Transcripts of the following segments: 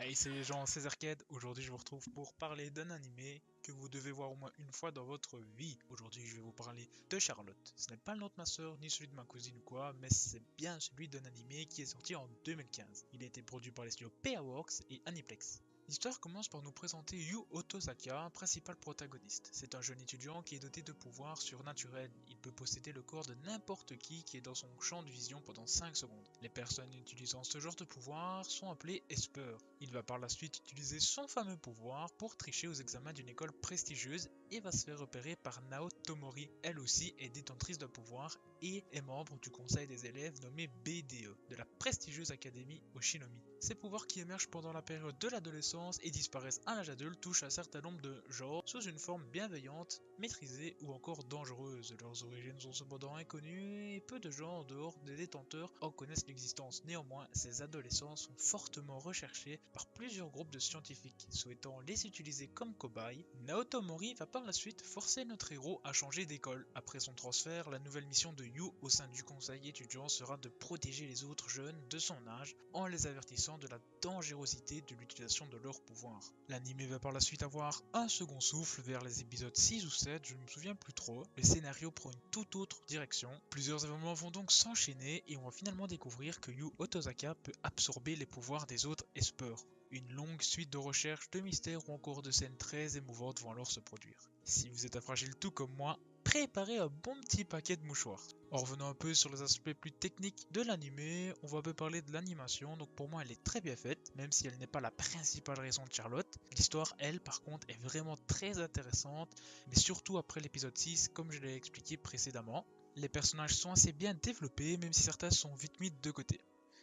Hey, c'est les gens, c'est Arcade. Aujourd'hui, je vous retrouve pour parler d'un animé que vous devez voir au moins une fois dans votre vie. Aujourd'hui, je vais vous parler de Charlotte. Ce n'est pas le nom de ma soeur, ni celui de ma cousine ou quoi, mais c'est bien celui d'un animé qui est sorti en 2015. Il a été produit par les studios PA Works et Aniplex. L'histoire commence par nous présenter Yu Otosaka, principal protagoniste. C'est un jeune étudiant qui est doté de pouvoirs surnaturels. Il peut posséder le corps de n'importe qui est dans son champ de vision pendant 5 secondes. Les personnes utilisant ce genre de pouvoir sont appelées Esper. Il va par la suite utiliser son fameux pouvoir pour tricher aux examens d'une école prestigieuse et va se faire repérer par Nao Tomori. Elle aussi est détentrice d'un pouvoir et est membre du conseil des élèves nommé BDE, de la prestigieuse académie Oshinomi. Ces pouvoirs qui émergent pendant la période de l'adolescence et disparaissent à l'âge adulte touchent un certain nombre de genres sous une forme bienveillante, maîtrisée ou encore dangereuse. Leurs origines sont cependant inconnues et peu de gens en dehors des détenteurs en connaissent l'existence. Néanmoins, ces adolescents sont fortement recherchés par plusieurs groupes de scientifiques souhaitant les utiliser comme cobayes. Naoto Mori va par la suite forcer notre héros à changer d'école. Après son transfert, la nouvelle mission de Yu au sein du conseil étudiant sera de protéger les autres jeunes de son âge en les avertissant de la dangerosité de l'utilisation de leurs pouvoirs. L'anime va par la suite avoir un second souffle vers les épisodes 6 ou 7, je ne me souviens plus trop. Le scénario prend une toute autre direction. Plusieurs événements vont donc s'enchaîner et on va finalement découvrir que Yu Otosaka peut absorber les pouvoirs des autres Esper. Une longue suite de recherches, de mystères ou encore de scènes très émouvantes vont alors se produire. Si vous êtes un fragile tout comme moi, préparez un bon petit paquet de mouchoirs. En revenant un peu sur les aspects plus techniques de l'anime, on va un peu parler de l'animation. Donc pour moi elle est très bien faite, même si elle n'est pas la principale raison de Charlotte. L'histoire, elle, par contre, est vraiment très intéressante, mais surtout après l'épisode 6, comme je l'ai expliqué précédemment. Les personnages sont assez bien développés, même si certains sont vite mis de côté.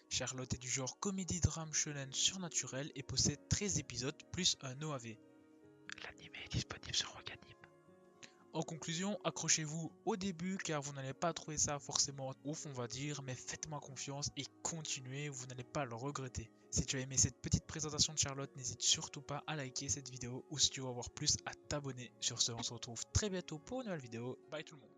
Charlotte est du genre comédie-drame shonen surnaturel et possède 13 épisodes plus un OAV. L'anime est disponible sur Wakanim. En conclusion, accrochez-vous au début car vous n'allez pas trouver ça forcément ouf on va dire, mais faites-moi confiance et continuez, vous n'allez pas le regretter. Si tu as aimé cette petite présentation de Charlotte, n'hésite surtout pas à liker cette vidéo ou si tu veux en voir plus à t'abonner. Sur ce, on se retrouve très bientôt pour une nouvelle vidéo. Bye tout le monde.